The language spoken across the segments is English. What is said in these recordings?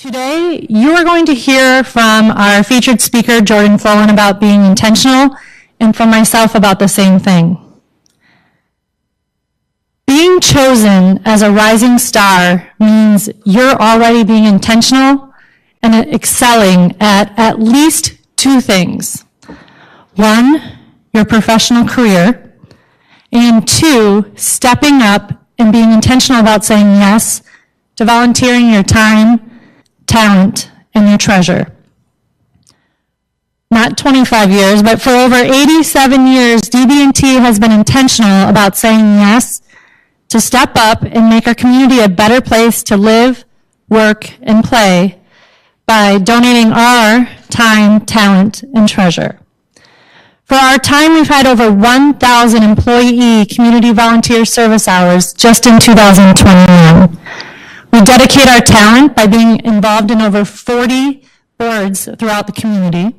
Today, you are going to hear from our featured speaker, Jordan Fullen, about being intentional, and from myself about the same thing. Being chosen as a rising star means you're already being intentional and excelling at least two things. One, your professional career, and two, stepping up and being intentional about saying yes to volunteering your time, talent, and your treasure. Not 25 years, but for over 87 years, DB&T has been intentional about saying yes to step up and make our community a better place to live, work, and play by donating our time, talent, and treasure. For our time, we've had over 1,000 employee community volunteer service hours just in 2021. We dedicate our talent by being involved in over 40 boards throughout the community.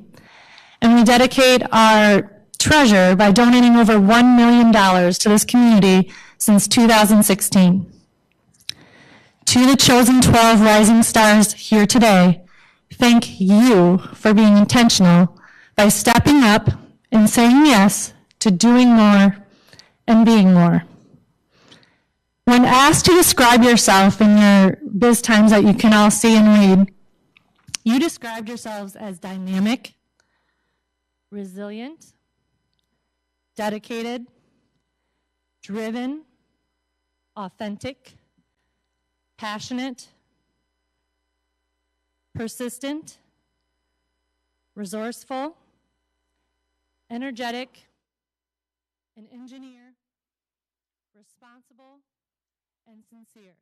And we dedicate our treasure by donating over $1 million to this community since 2016. To the chosen 12 rising stars here today, thank you for being intentional by stepping up and saying yes to doing more and being more. When asked to describe yourself in your biz times that you can all see and read, you described yourselves as dynamic, resilient, dedicated, driven, authentic, passionate, persistent, resourceful, energetic, an engineer, responsible, and sincere.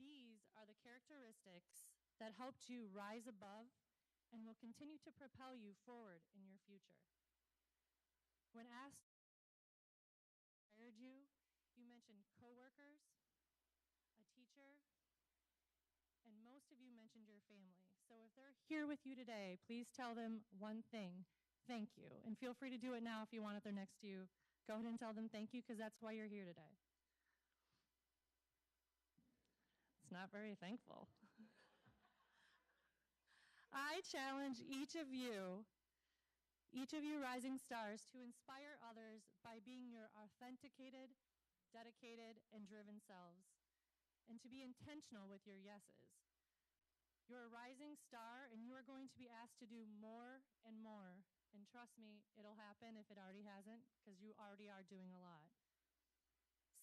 These are the characteristics that helped you rise above and will continue to propel you forward in your future. When asked who hired you, you mentioned coworkers, a teacher, and most of you mentioned your family. So if they're here with you today, please tell them one thing: thank you. And feel free to do it now if you want, if they're next to you. Go ahead and tell them thank you, because that's why you're here today. It's not very thankful. I challenge each of you rising stars, to inspire others by being your authenticated, dedicated, and driven selves, and to be intentional with your yeses. You're a rising star, and you are going to be asked to do more and more. And trust me, it'll happen if it already hasn't, because you already are doing a lot.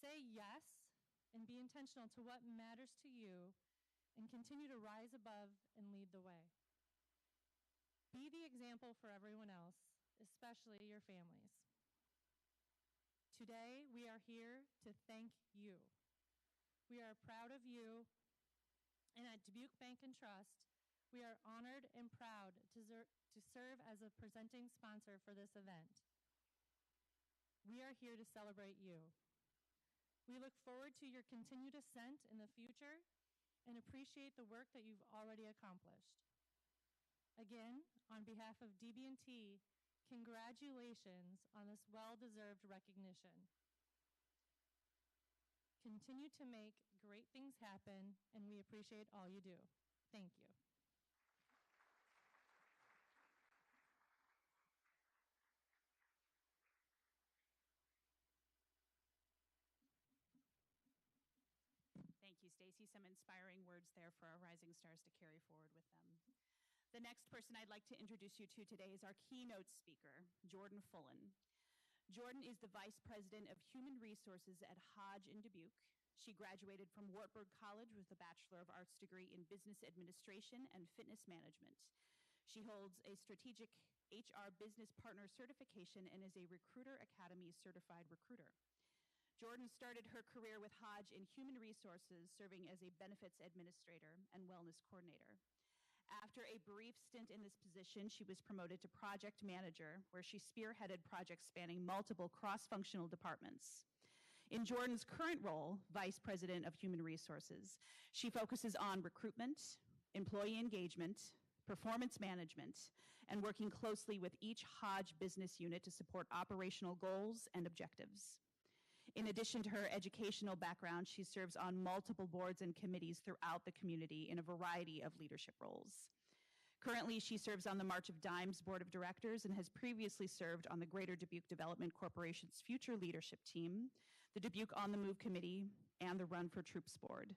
Say yes and be intentional to what matters to you, and continue to rise above and lead the way. Be the example for everyone else, especially your families. Today, we are here to thank you. We are proud of you, and at Dubuque Bank and Trust, we are honored and proud to serve as a presenting sponsor for this event. We are here to celebrate you. We look forward to your continued ascent in the future and appreciate the work that you've already accomplished. Again, on behalf of DB&T, congratulations on this well-deserved recognition. Continue to make great things happen, and we appreciate all you do. Thank you. Thank you, Stacy. Some inspiring words there for our rising stars to carry forward with them. The next person I'd like to introduce you to today is our keynote speaker, Jordan Fullen. Jordan is the Vice President of Human Resources at Hodge in Dubuque. She graduated from Wartburg College with a Bachelor of Arts degree in Business Administration and Fitness Management. She holds a Strategic HR Business Partner certification and is a Recruiter Academy certified recruiter. Jordan started her career with Hodge in Human Resources, serving as a Benefits Administrator and Wellness Coordinator. After a brief stint in this position, she was promoted to Project Manager, where she spearheaded projects spanning multiple cross-functional departments. In Jordan's current role, Vice President of Human Resources, she focuses on recruitment, employee engagement, performance management, and working closely with each Hodge business unit to support operational goals and objectives. In addition to her educational background, she serves on multiple boards and committees throughout the community in a variety of leadership roles. Currently, she serves on the March of Dimes Board of Directors and has previously served on the Greater Dubuque Development Corporation's Future Leadership Team, the Dubuque On the Move Committee, and the Run for Troops Board.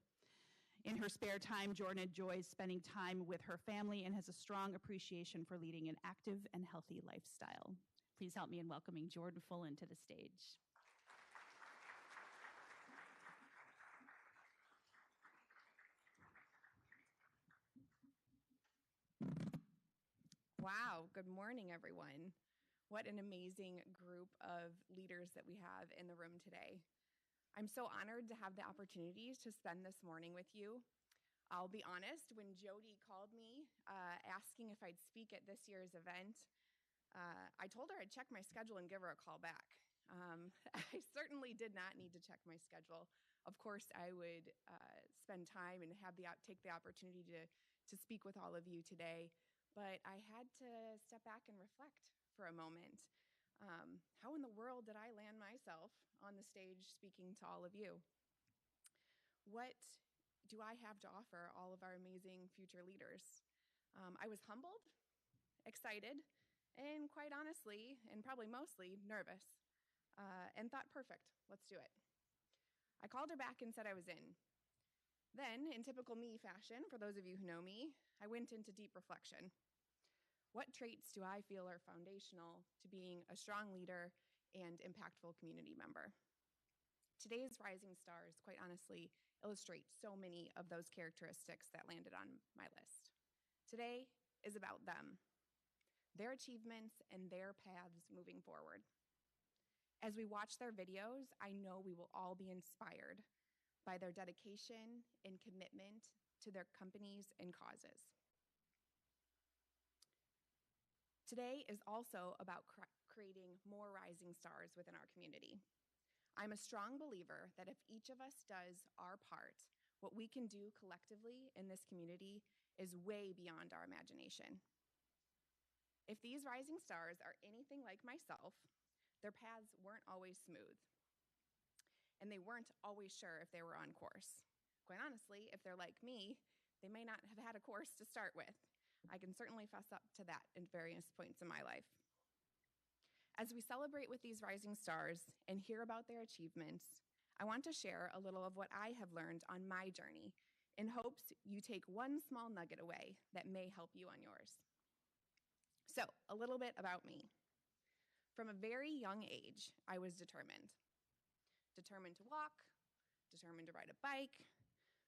In her spare time, Jordan enjoys spending time with her family and has a strong appreciation for leading an active and healthy lifestyle. Please help me in welcoming Jordan Fullen to the stage. Wow, good morning, everyone. What an amazing group of leaders that we have in the room today. I'm so honored to have the opportunity to spend this morning with you. I'll be honest, when Jody called me asking if I'd speak at this year's event, I told her I'd check my schedule and give her a call back. I certainly did not need to check my schedule. Of course, I would spend time and take the opportunity to speak with all of you today, but I had to step back and reflect for a moment. How in the world did I land myself on the stage speaking to all of you? What do I have to offer all of our amazing future leaders? I was humbled, excited, and quite honestly, and probably mostly, nervous, and thought, perfect, let's do it. I called her back and said I was in. Then, in typical me fashion, for those of you who know me, I went into deep reflection. What traits do I feel are foundational to being a strong leader and impactful community member? Today's rising stars, quite honestly, illustrate so many of those characteristics that landed on my list. Today is about them, their achievements, and their paths moving forward. As we watch their videos, I know we will all be inspired by their dedication and commitment to their companies and causes. Today is also about creating more rising stars within our community. I'm a strong believer that if each of us does our part, what we can do collectively in this community is way beyond our imagination. If these rising stars are anything like myself, their paths weren't always smooth, and they weren't always sure if they were on course. Quite honestly, if they're like me, they may not have had a course to start with. I can certainly fess up to that in various points in my life. As we celebrate with these rising stars and hear about their achievements, I want to share a little of what I have learned on my journey in hopes you take one small nugget away that may help you on yours. So, a little bit about me. From a very young age, I was determined. Determined to walk, determined to ride a bike,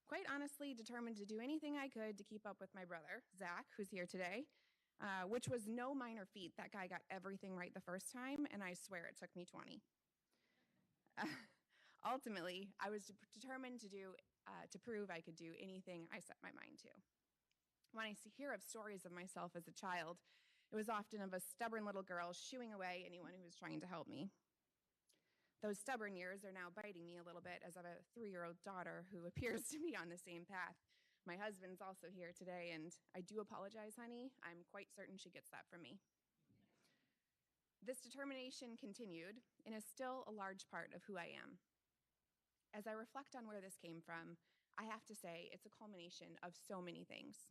quite honestly determined to do anything I could to keep up with my brother, Zach, who's here today, which was no minor feat. That guy got everything right the first time, and I swear it took me 20. Ultimately, I was determined to prove I could do anything I set my mind to. When I hear of stories of myself as a child, it was often of a stubborn little girl shooing away anyone who was trying to help me. Those stubborn years are now biting me a little bit as I have a 3-year-old daughter who appears to be on the same path. My husband's also here today, and I do apologize, honey. I'm quite certain she gets that from me. This determination continued and is still a large part of who I am. As I reflect on where this came from, I have to say it's a culmination of so many things.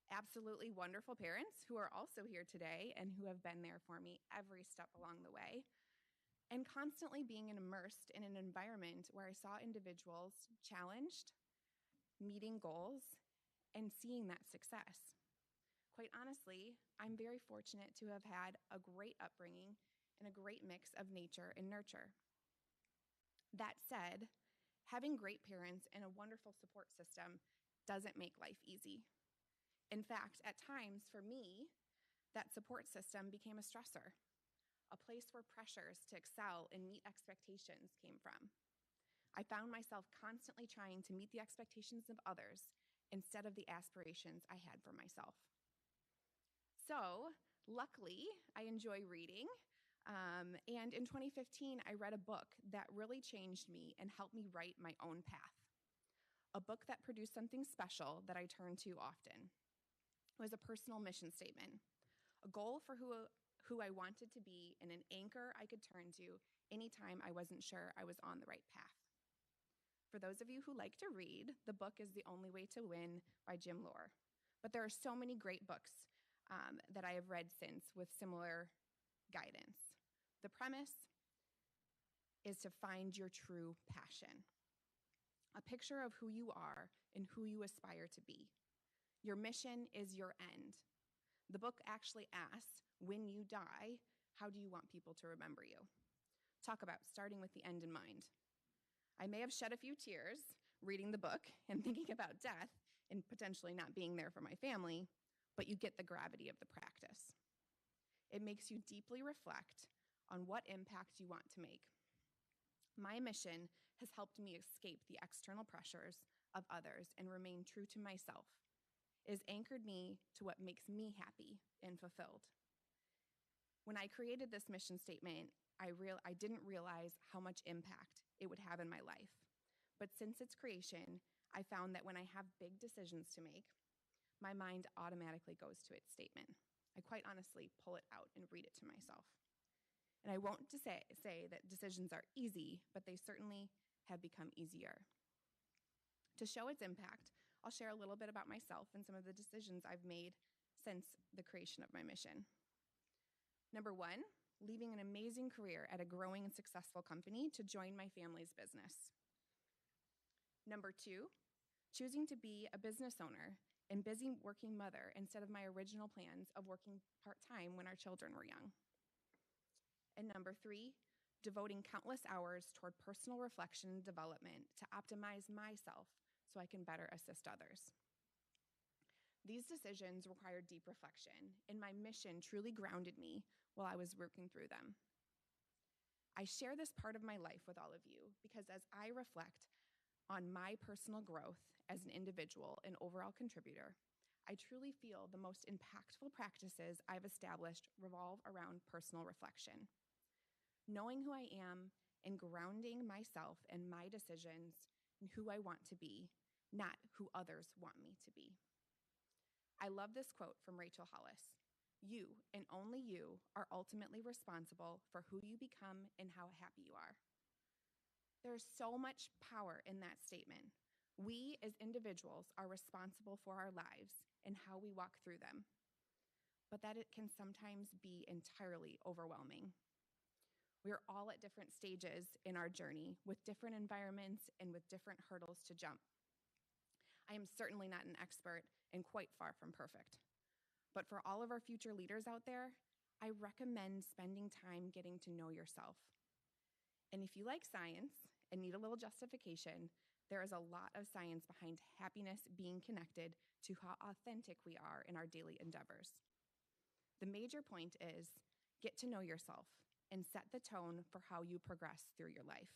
Absolutely wonderful parents who are also here today and who have been there for me every step along the way, and constantly being immersed in an environment where I saw individuals challenged, meeting goals, and seeing that success. Quite honestly, I'm very fortunate to have had a great upbringing and a great mix of nature and nurture. That said, having great parents and a wonderful support system doesn't make life easy. In fact, at times for me, that support system became a stressor, a place where pressures to excel and meet expectations came from. I found myself constantly trying to meet the expectations of others instead of the aspirations I had for myself. So, luckily, I enjoy reading, and in 2015, I read a book that really changed me and helped me write my own path. A book that produced something special that I turn to often. It was a personal mission statement, a goal for who who I wanted to be, and an anchor I could turn to anytime I wasn't sure I was on the right path. For those of you who like to read, the book is The Only Way to Win by Jim Lohr. But there are so many great books that I have read since with similar guidance. The premise is to find your true passion, a picture of who you are and who you aspire to be. Your mission is your end. The book actually asks, when you die, how do you want people to remember you? Talk about starting with the end in mind. I may have shed a few tears reading the book and thinking about death and potentially not being there for my family, but you get the gravity of the practice. It makes you deeply reflect on what impact you want to make. My mission has helped me escape the external pressures of others and remain true to myself. It has anchored me to what makes me happy and fulfilled. When I created this mission statement, I didn't realize how much impact it would have in my life. But since its creation, I found that when I have big decisions to make, my mind automatically goes to its statement. I quite honestly pull it out and read it to myself. And I won't say that decisions are easy, but they certainly have become easier. To show its impact, I'll share a little bit about myself and some of the decisions I've made since the creation of my mission. Number one, leaving an amazing career at a growing and successful company to join my family's business. Number two, choosing to be a business owner and busy working mother instead of my original plans of working part-time when our children were young. And number three, devoting countless hours toward personal reflection and development to optimize myself so I can better assist others. These decisions required deep reflection, and my mission truly grounded me while I was working through them. I share this part of my life with all of you because as I reflect on my personal growth as an individual and overall contributor, I truly feel the most impactful practices I've established revolve around personal reflection. Knowing who I am and grounding myself and my decisions in who I want to be, not who others want me to be. I love this quote from Rachel Hollis. You and only you are ultimately responsible for who you become and how happy you are. There's so much power in that statement. We as individuals are responsible for our lives and how we walk through them, but that it can sometimes be entirely overwhelming. We're all at different stages in our journey with different environments and with different hurdles to jump. I am certainly not an expert and quite far from perfect. But for all of our future leaders out there, I recommend spending time getting to know yourself. And if you like science and need a little justification, there is a lot of science behind happiness being connected to how authentic we are in our daily endeavors. The major point is get to know yourself and set the tone for how you progress through your life.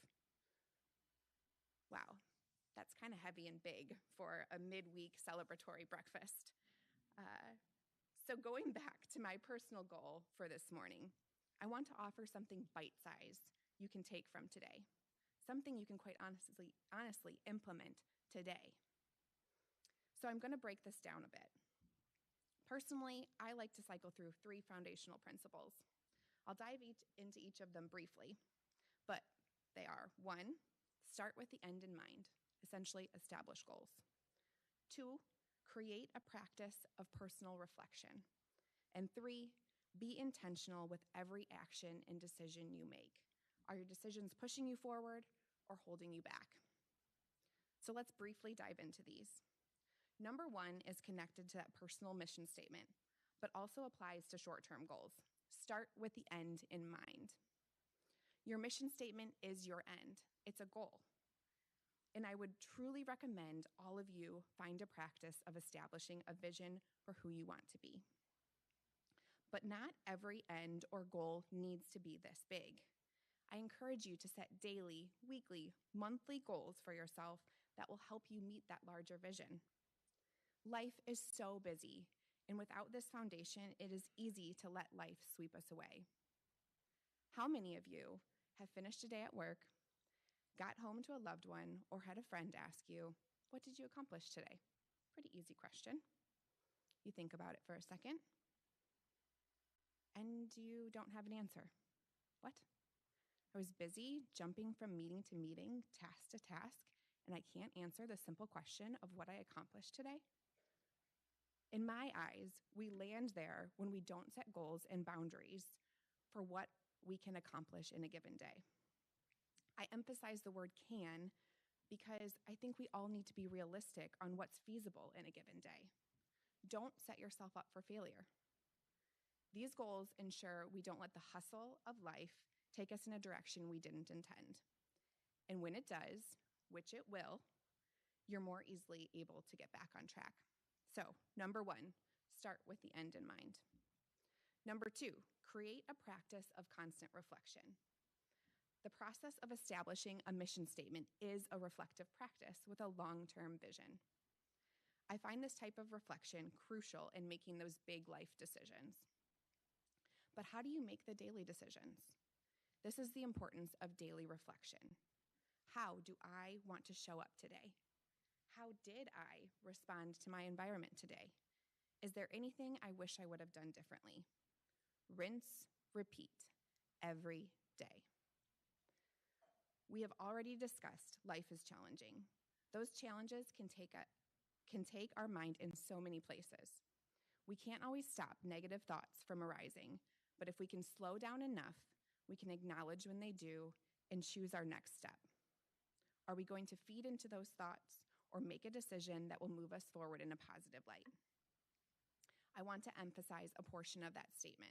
Wow, that's kind of heavy and big for a midweek celebratory breakfast. So going back to my personal goal for this morning, I want to offer something bite-sized you can take from today, something you can quite honestly implement today. So I'm going to break this down a bit. Personally, I like to cycle through 3 foundational principles. I'll dive into each of them briefly, but they are 1, start with the end in mind, essentially establish goals. 2, create a practice of personal reflection. And 3, be intentional with every action and decision you make. Are your decisions pushing you forward or holding you back? So let's briefly dive into these. Number 1 is connected to that personal mission statement, but also applies to short-term goals. Start with the end in mind. Your mission statement is your end. It's a goal. And I would truly recommend all of you find a practice of establishing a vision for who you want to be. But not every end or goal needs to be this big. I encourage you to set daily, weekly, monthly goals for yourself that will help you meet that larger vision. Life is so busy, and without this foundation, it is easy to let life sweep us away. How many of you have finished a day at work, got home to a loved one, or had a friend ask you, "What did you accomplish today?" Pretty easy question. You think about it for a second. and you don't have an answer. What? I was busy jumping from meeting to meeting, task to task, and I can't answer the simple question of what I accomplished today? In my eyes, we land there when we don't set goals and boundaries for what we can accomplish in a given day. I emphasize the word can because I think we all need to be realistic on what's feasible in a given day. Don't set yourself up for failure. These goals ensure we don't let the hustle of life take us in a direction we didn't intend. And when it does, which it will, you're more easily able to get back on track. So, number 1, start with the end in mind. Number 2, create a practice of constant reflection. The process of establishing a mission statement is a reflective practice with a long-term vision. I find this type of reflection crucial in making those big life decisions. But how do you make the daily decisions? This is the importance of daily reflection. How do I want to show up today? How did I respond to my environment today? Is there anything I wish I would have done differently? Rinse, repeat, every day. We have already discussed life is challenging. Those challenges can take our mind in so many places. We can't always stop negative thoughts from arising, but if we can slow down enough, we can acknowledge when they do and choose our next step. Are we going to feed into those thoughts or make a decision that will move us forward in a positive light? I want to emphasize a portion of that statement.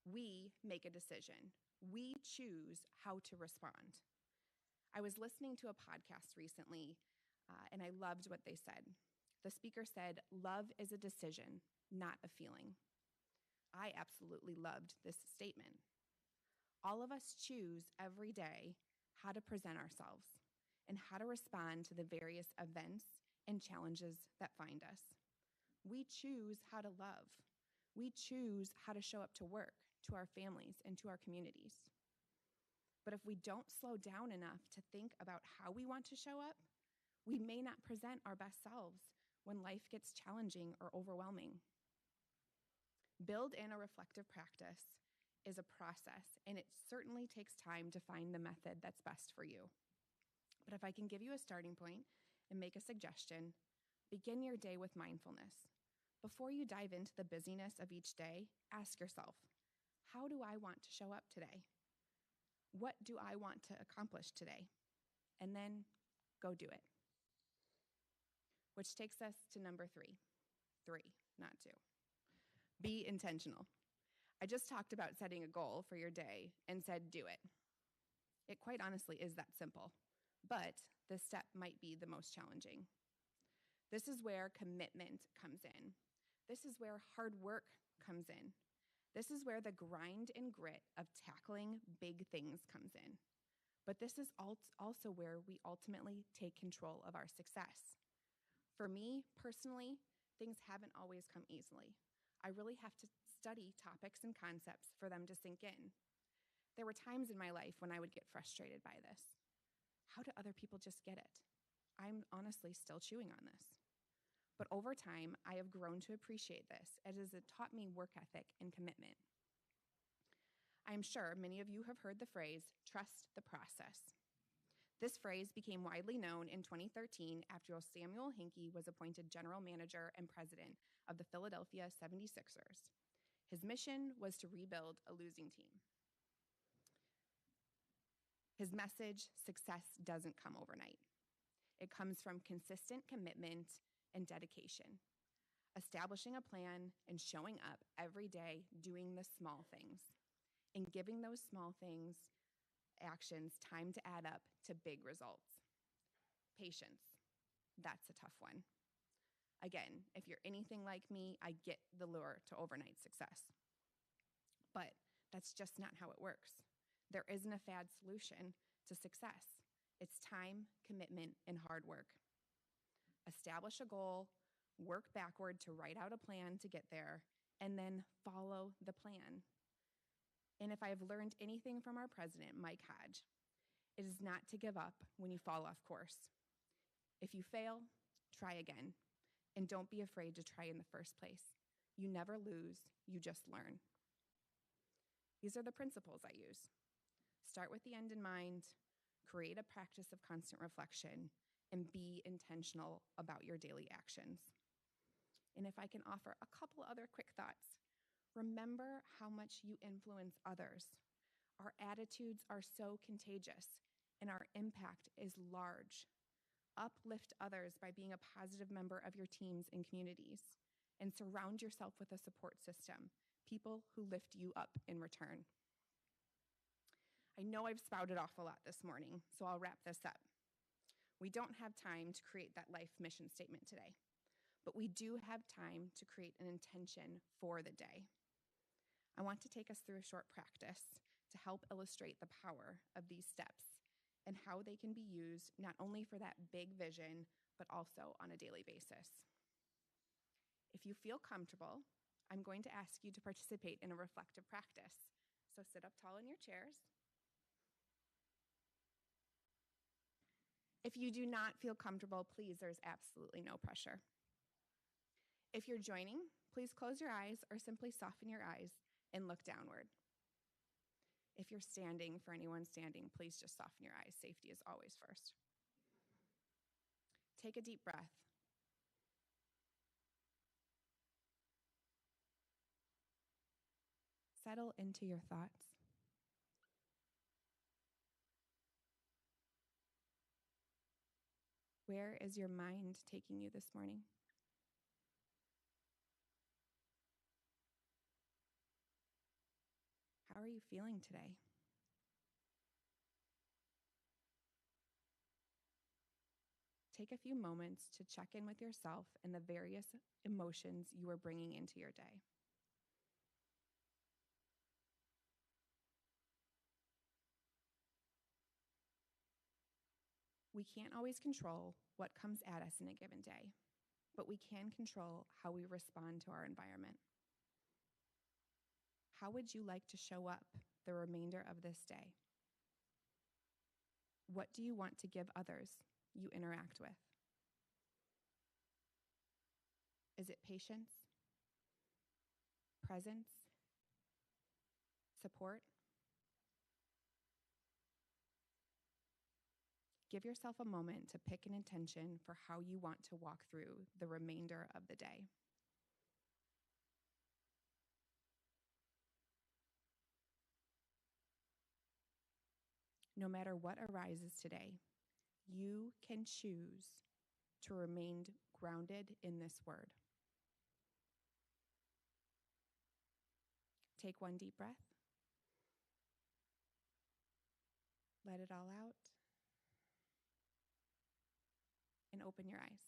We make a decision. We choose how to respond. I was listening to a podcast recently, and I loved what they said. The speaker said, "Love is a decision, not a feeling." I absolutely loved this statement. All of us choose every day how to present ourselves and how to respond to the various events and challenges that find us. We choose how to love. We choose how to show up to work, to our families, and to our communities. But if we don't slow down enough to think about how we want to show up, we may not present our best selves when life gets challenging or overwhelming. Build in a reflective practice is a process, and it certainly takes time to find the method that's best for you. But if I can give you a starting point and make a suggestion, begin your day with mindfulness. Before you dive into the busyness of each day, ask yourself, how do I want to show up today? What do I want to accomplish today? And then go do it. Which takes us to number 3. 3, not 2. Be intentional. I just talked about setting a goal for your day and said do it. It quite honestly is that simple, but this step might be the most challenging. This is where commitment comes in. This is where hard work comes in. This is where the grind and grit of tackling big things comes in. But this is also where we ultimately take control of our success. For me, personally, things haven't always come easily. I really have to study topics and concepts for them to sink in. There were times in my life when I would get frustrated by this. How do other people just get it? I'm honestly still chewing on this. But over time, I have grown to appreciate this as it taught me work ethic and commitment. I am sure many of you have heard the phrase, trust the process. This phrase became widely known in 2013 after Samuel Hinkie was appointed general manager and president of the Philadelphia 76ers. His mission was to rebuild a losing team. His message, success doesn't come overnight. It comes from consistent commitment and dedication, establishing a plan and showing up every day doing the small things, and giving those small things, actions, time to add up to big results. Patience, that's a tough one. Again, if you're anything like me, I get the lure to overnight success. But that's just not how it works. There isn't a fad solution to success. It's time, commitment, and hard work. Establish a goal, work backward to write out a plan to get there, and then follow the plan. And if I have learned anything from our president, Mike Hodge, it is not to give up when you fall off course. If you fail, try again. And don't be afraid to try in the first place. You never lose, you just learn. These are the principles I use. Start with the end in mind, create a practice of constant reflection, and be intentional about your daily actions. And if I can offer a couple other quick thoughts, remember how much you influence others. Our attitudes are so contagious, and our impact is large. Uplift others by being a positive member of your teams and communities, and surround yourself with a support system, people who lift you up in return. I know I've spouted off a lot this morning, so I'll wrap this up. We don't have time to create that life mission statement today, but we do have time to create an intention for the day. I want to take us through a short practice to help illustrate the power of these steps and how they can be used not only for that big vision, but also on a daily basis. If you feel comfortable, I'm going to ask you to participate in a reflective practice. So sit up tall in your chairs. If you do not feel comfortable, please, there's absolutely no pressure. If you're joining, please close your eyes or simply soften your eyes and look downward. If you're standing, for anyone standing, please just soften your eyes. Safety is always first. Take a deep breath. Settle into your thoughts. Where is your mind taking you this morning? How are you feeling today? Take a few moments to check in with yourself and the various emotions you are bringing into your day. We can't always control what comes at us in a given day, but we can control how we respond to our environment. How would you like to show up the remainder of this day? What do you want to give others you interact with? Is it patience, presence, support? Give yourself a moment to pick an intention for how you want to walk through the remainder of the day. No matter what arises today, you can choose to remain grounded in this word. Take one deep breath. Let it all out. And open your eyes.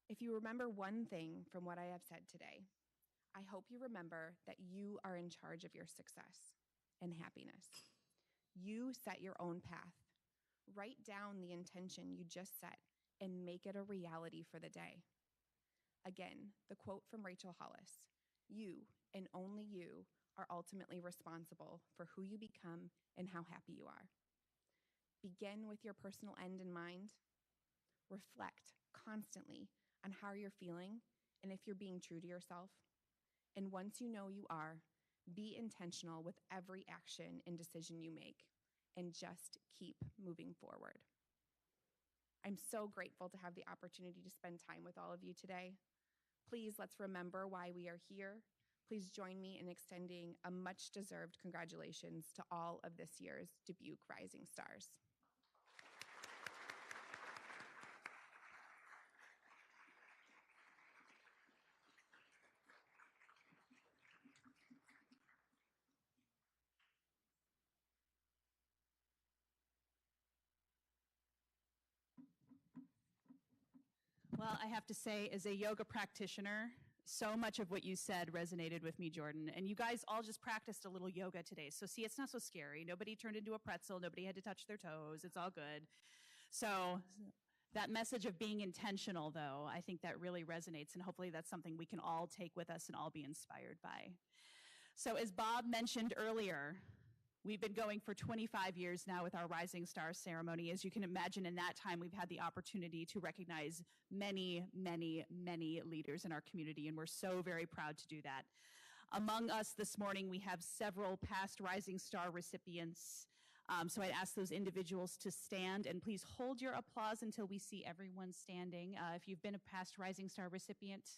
If you remember one thing from what I have said today, I hope you remember that you are in charge of your success and happiness. You set your own path. Write down the intention you just set and make it a reality for the day. Again, the quote from Rachel Hollis, "You and only you are ultimately responsible for who you become and how happy you are." Begin with your personal end in mind. Reflect constantly on how you're feeling and if you're being true to yourself. And once you know you are, be intentional with every action and decision you make, and just keep moving forward. I'm so grateful to have the opportunity to spend time with all of you today. Please, let's remember why we are here. Please join me in extending a much-deserved congratulations to all of this year's Dubuque Rising Stars. Well, I have to say, as a yoga practitioner, so much of what you said resonated with me, Jordan. And you guys all just practiced a little yoga today. So see, it's not so scary. Nobody turned into a pretzel. Nobody had to touch their toes. It's all good. So that message of being intentional, though, I think that really resonates. And hopefully that's something we can all take with us and all be inspired by. So as Bob mentioned earlier, We've been going for 25 years now with our Rising Star ceremony. As you can imagine, in that time, we've had the opportunity to recognize many, many, many leaders in our community, and we're so very proud to do that. Among us this morning, we have several past Rising Star recipients. So I'd ask those individuals to stand, and please hold your applause until we see everyone standing. If you've been a past Rising Star recipient,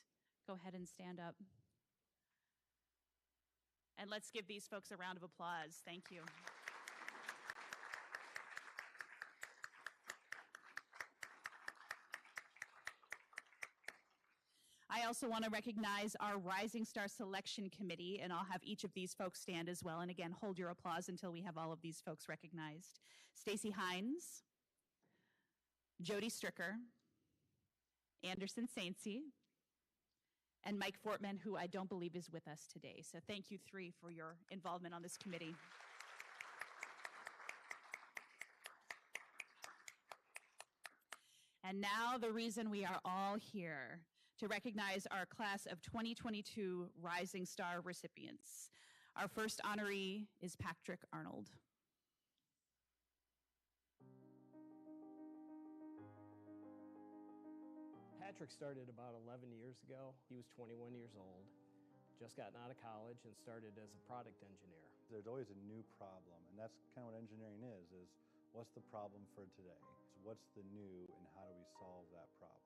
go ahead and stand up. And let's give these folks a round of applause. Thank you. I also want to recognize our Rising Star Selection Committee, and I'll have each of these folks stand as well. And again, hold your applause until we have all of these folks recognized. Stacy Hines, Jody Stricker, Anderson Saincy, and Mike Fortman, who I don't believe is with us today. So thank you three for your involvement on this committee. And now the reason we are all here, to recognize our class of 2022 Rising Star recipients. Our first honoree is Patrick Arnold. Patrick started about 11 years ago. He was 21 years old, just gotten out of college and started as a product engineer. There's always a new problem, and that's kind of what engineering is what's the problem for today? So what's the new and how do we solve that problem?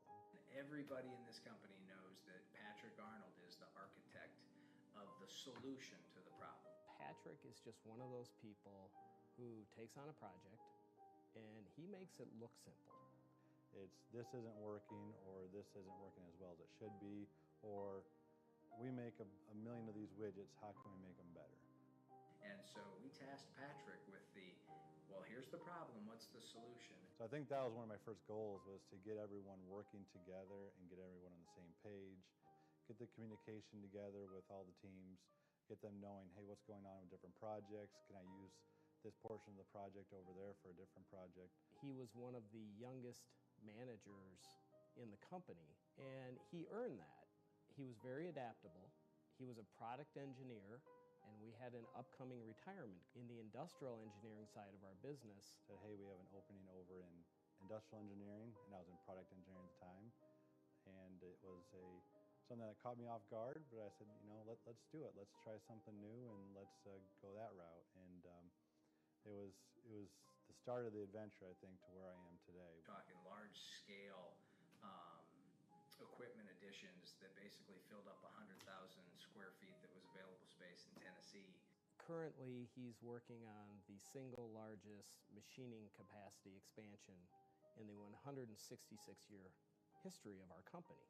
Everybody in this company knows that Patrick Arnold is the architect of the solution to the problem. Patrick is just one of those people who takes on a project and he makes it look simple. It's this isn't working, or this isn't working as well as it should be, or we make a million of these widgets, how can we make them better? And so we tasked Patrick with well, here's the problem, what's the solution? So I think that was one of my first goals, was to get everyone working together and get everyone on the same page, get the communication together with all the teams, get them knowing, hey, what's going on with different projects? Can I use this portion of the project over there for a different project? He was one of the youngest managers in the company, and he earned that. He was very adaptable. He was a product engineer, and we had an upcoming retirement in the industrial engineering side of our business. Said, hey, we have an opening over in industrial engineering, and I was in product engineering at the time, and it was something that caught me off guard, but I said, let's do it. Let's try something new, and let's go that route. And it was the start of the adventure, I think, to where I am today. Talking large-scale equipment additions that basically filled up 100,000 square feet that was available space in Tennessee. Currently, he's working on the single largest machining capacity expansion in the 166-year history of our company.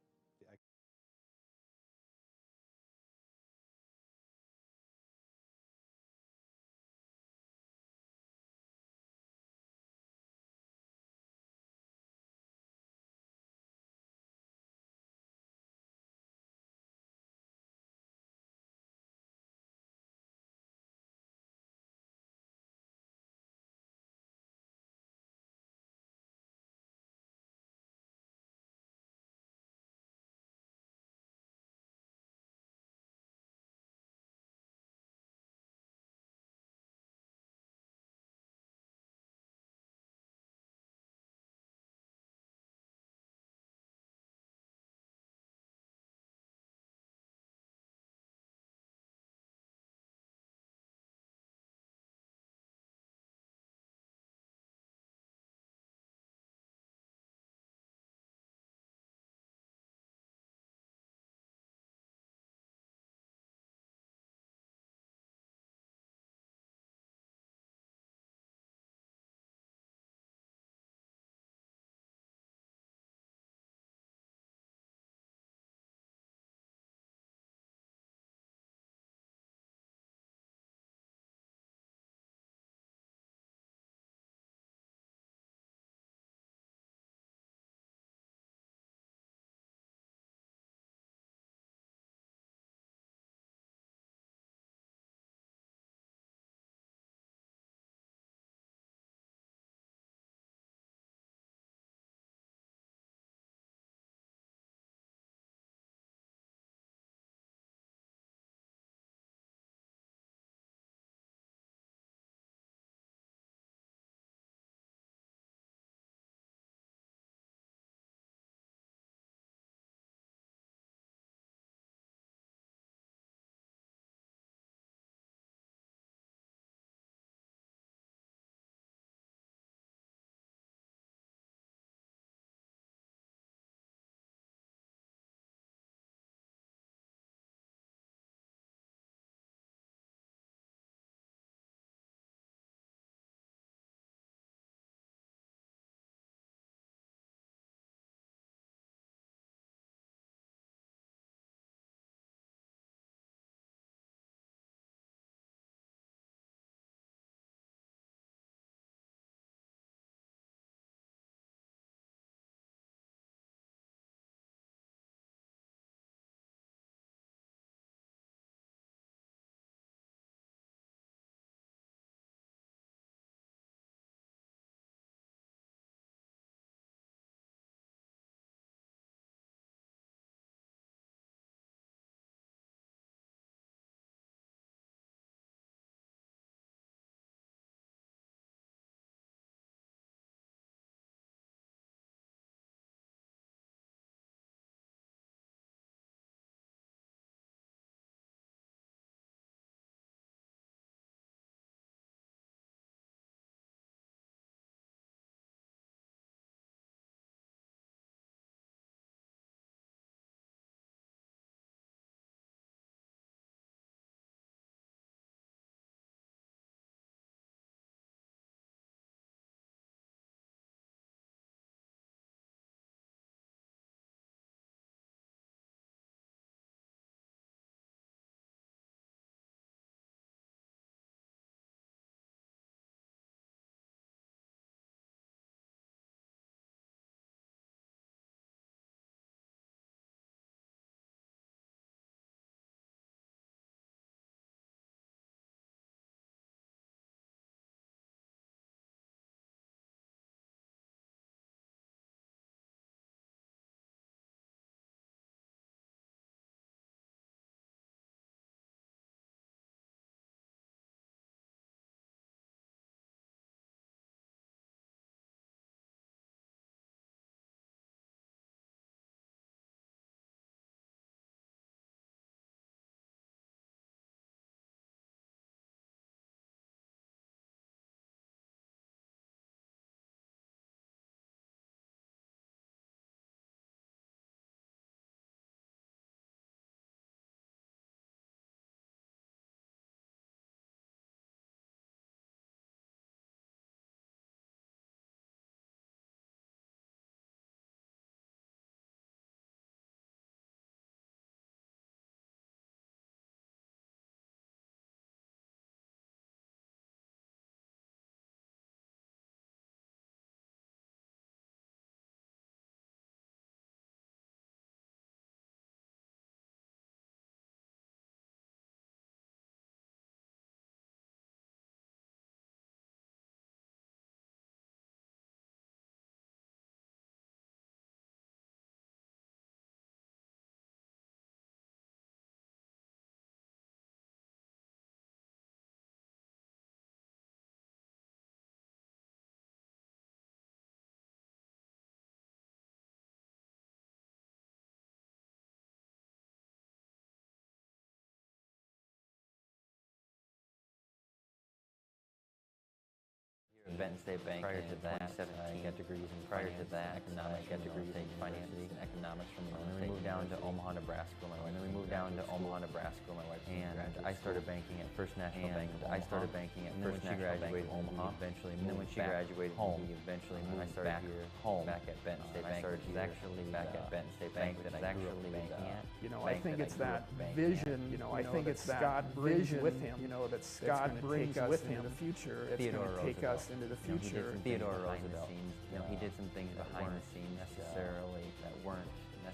Benton State Bank. Prior to that, I got degrees in prior to that, economics, got degrees in finance and economics from real estate. And then we moved down to Omaha, Nebraska. My wife and I started banking at First National Bank. I started banking at First National Bank of Omaha. Eventually, and then when she graduated, home. He eventually moved back here home, back at Benton State Bank. Actually back at Benton State Bank that I grew up banking at. You know, I think it's that vision. You know, I think it's that God brings with him. You know, that God brings with him the future. It's going to take us into the future. Theodore Roosevelt. You know, he did some things behind the scenes necessarily that weren't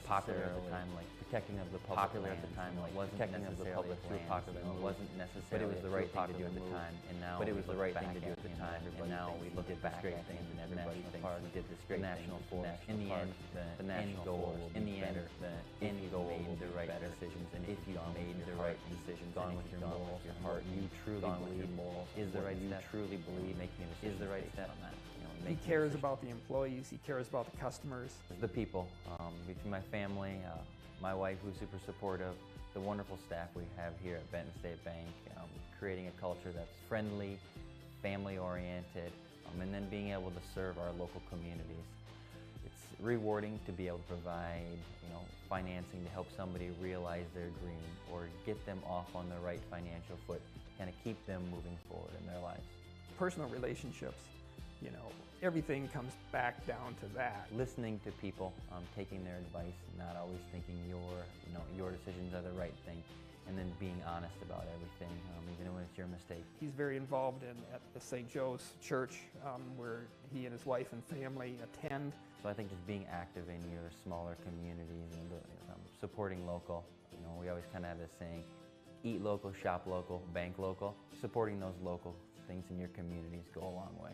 popular at the time, like protecting of the public. Popular at the time, like wasn't protecting of the public through popular. Wasn't necessarily. But it was the right thing to do at the time, and now. But it was the right thing to do at the time, and now we look at this great thing, and everybody thinks we did this great national forest. In the end, the national goal will be better. The end goal will be the right decisions, and if you made the right decisions, gone with your morals, your heart, you truly believe is the right step. You truly believe making a decision is the right step on that. He cares about the employees. He cares about the customers. The people, between my family, my wife who's super supportive, the wonderful staff we have here at Benton State Bank, creating a culture that's friendly, family-oriented, and then being able to serve our local communities. It's rewarding to be able to provide, financing to help somebody realize their dream or get them off on the right financial foot, kind of keep them moving forward in their lives. Personal relationships. Everything comes back down to that. Listening to people, taking their advice, not always thinking your decisions are the right thing, and then being honest about everything, even when it's your mistake. He's very involved at the St. Joe's Church, where he and his wife and family attend. So I think just being active in your smaller communities and supporting local. We always kind of have this saying, eat local, shop local, bank local. Supporting those local things in your communities go a long way.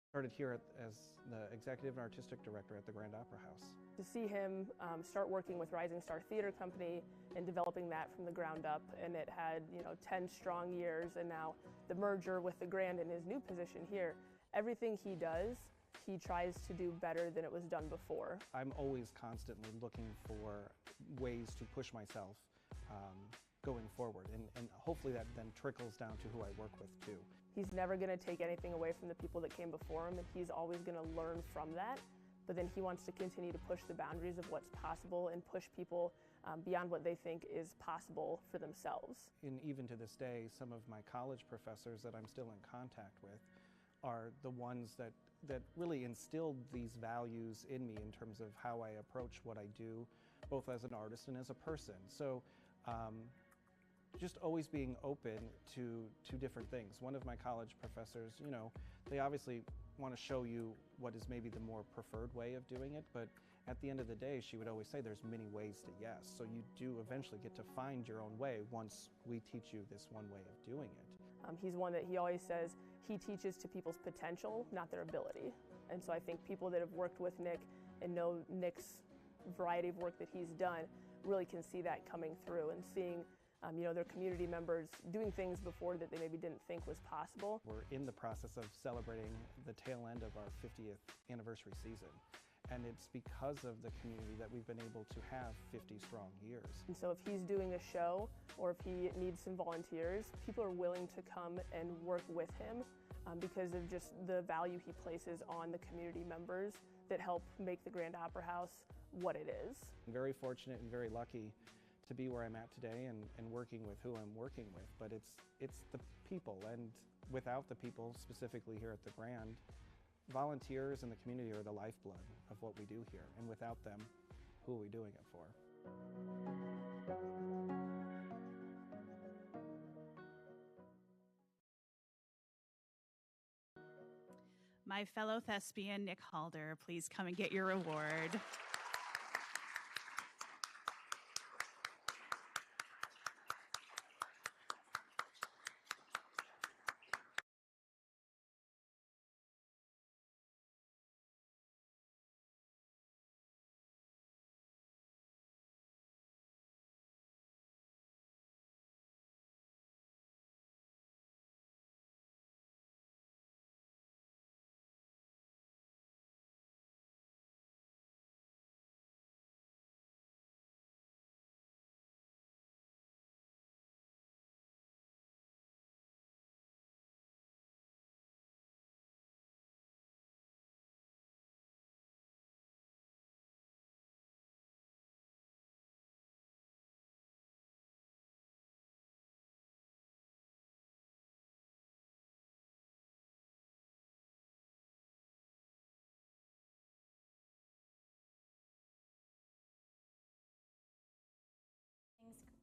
Started here as the executive and artistic director at the Grand Opera House. To see him start working with Rising Star Theater Company and developing that from the ground up, and it had 10 strong years, and now the merger with the Grand in his new position here, everything he does, he tries to do better than it was done before. I'm always constantly looking for ways to push myself going forward, and hopefully that then trickles down to who I work with too. He's never going to take anything away from the people that came before him, and he's always going to learn from that. But then he wants to continue to push the boundaries of what's possible and push people beyond what they think is possible for themselves. And even to this day, some of my college professors that I'm still in contact with are the ones that really instilled these values in me in terms of how I approach what I do, both as an artist and as a person. So just always being open to different things. One of my college professors, they obviously want to show you what is maybe the more preferred way of doing it, but at the end of the day, she would always say there's many ways to yes. So you do eventually get to find your own way once we teach you this one way of doing it. He's one that he always says he teaches to people's potential, not their ability. And so I think people that have worked with Nick and know Nick's variety of work that he's done really can see that coming through, and seeing Their community members doing things before that they maybe didn't think was possible. We're in the process of celebrating the tail end of our 50th anniversary season. And it's because of the community that we've been able to have 50 strong years. And so if he's doing a show or if he needs some volunteers, people are willing to come and work with him because of just the value he places on the community members that help make the Grand Opera House what it is. I'm very fortunate and very lucky to be where I'm at today and working with who I'm working with, but it's the people, and without the people, specifically here at the Grand, volunteers and the community are the lifeblood of what we do here, and without them, who are we doing it for? My fellow thespian, Nick Halder, please come and get your award.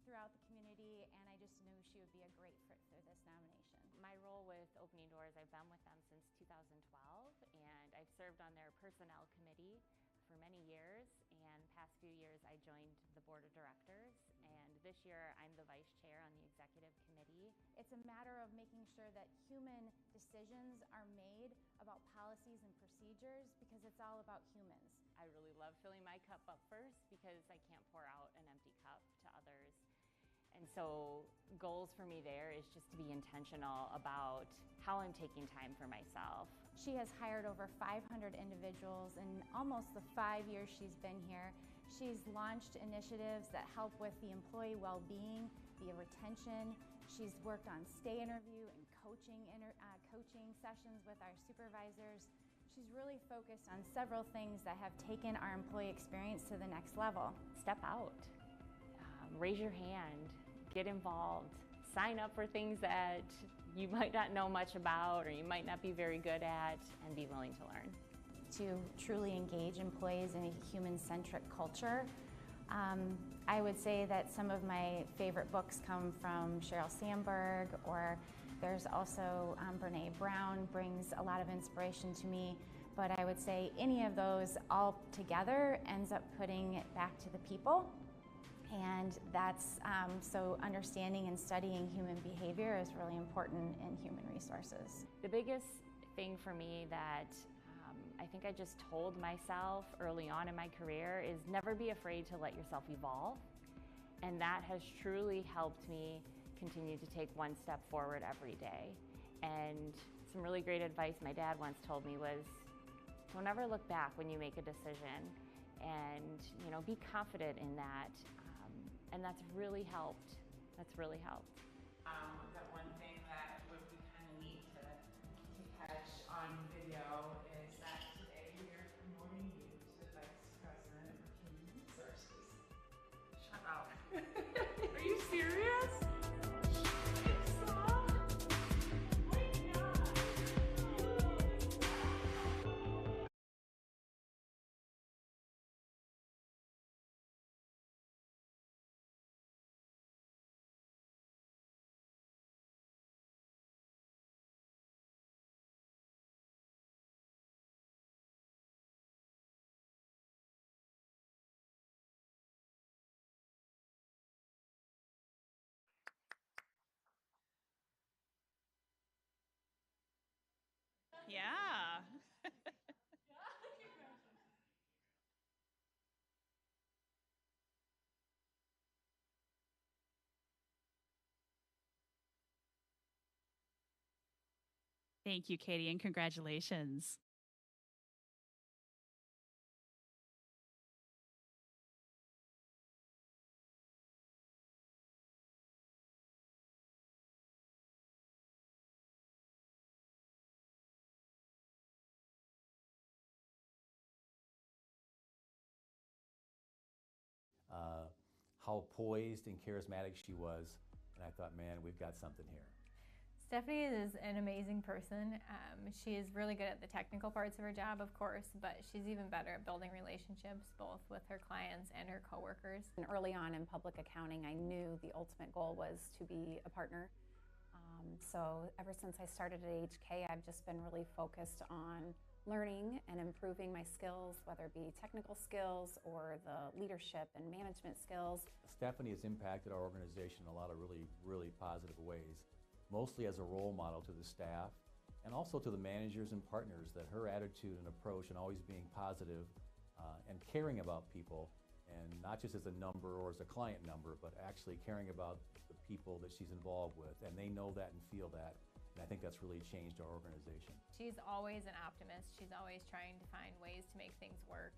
Throughout the community, and I just knew she would be a great fit for this nomination. My role with Opening Doors, I've been with them since 2012, and I've served on their personnel committee for many years, and past few years I joined the board of directors, and this year I'm the vice chair on the executive committee. It's a matter of making sure that human decisions are made about policies and procedures because it's all about humans. I really love filling my cup up first because I can't pour out an empty cup to others. And so goals for me there is just to be intentional about how I'm taking time for myself. She has hired over 500 individuals in almost the 5 years she's been here. She's launched initiatives that help with the employee well-being, the retention. She's worked on stay interview and coaching sessions with our supervisors. She's really focused on several things that have taken our employee experience to the next level. Step out, raise your hand, get involved, sign up for things that you might not know much about or you might not be very good at, and be willing to learn. To truly engage employees in a human-centric culture, I would say that some of my favorite books come from Sheryl Sandberg, or there's also Brene Brown brings a lot of inspiration to me. But I would say any of those all together ends up putting it back to the people. And that's, so understanding and studying human behavior is really important in human resources. The biggest thing for me that I think I just told myself early on in my career is never be afraid to let yourself evolve. And that has truly helped me continue to take one step forward every day. And some really great advice my dad once told me was, don't ever look back when you make a decision, and be confident in that. And that's really helped. That's really helped. That one thing that would be kind of neat to catch on video is that today we are promoting you to Vice President of Human Resources. Shut up. Are you serious? Yeah. Thank you, Katie, and congratulations. How poised and charismatic she was, and I thought, man, we've got something here. Stephanie is an amazing person. She is really good at the technical parts of her job, of course, but she's even better at building relationships, both with her clients and her coworkers. And early on in public accounting, I knew the ultimate goal was to be a partner. So ever since I started at HK, I've just been really focused on learning and improving my skills, whether it be technical skills or the leadership and management skills. Stephanie has impacted our organization in a lot of really positive ways, mostly as a role model to the staff and also to the managers and partners, that her attitude and approach and always being positive and caring about people, and not just as a number or as a client number, but actually caring about the people that she's involved with, and they know that and feel that. And I think that's really changed our organization. She's always an optimist. She's always trying to find ways to make things work.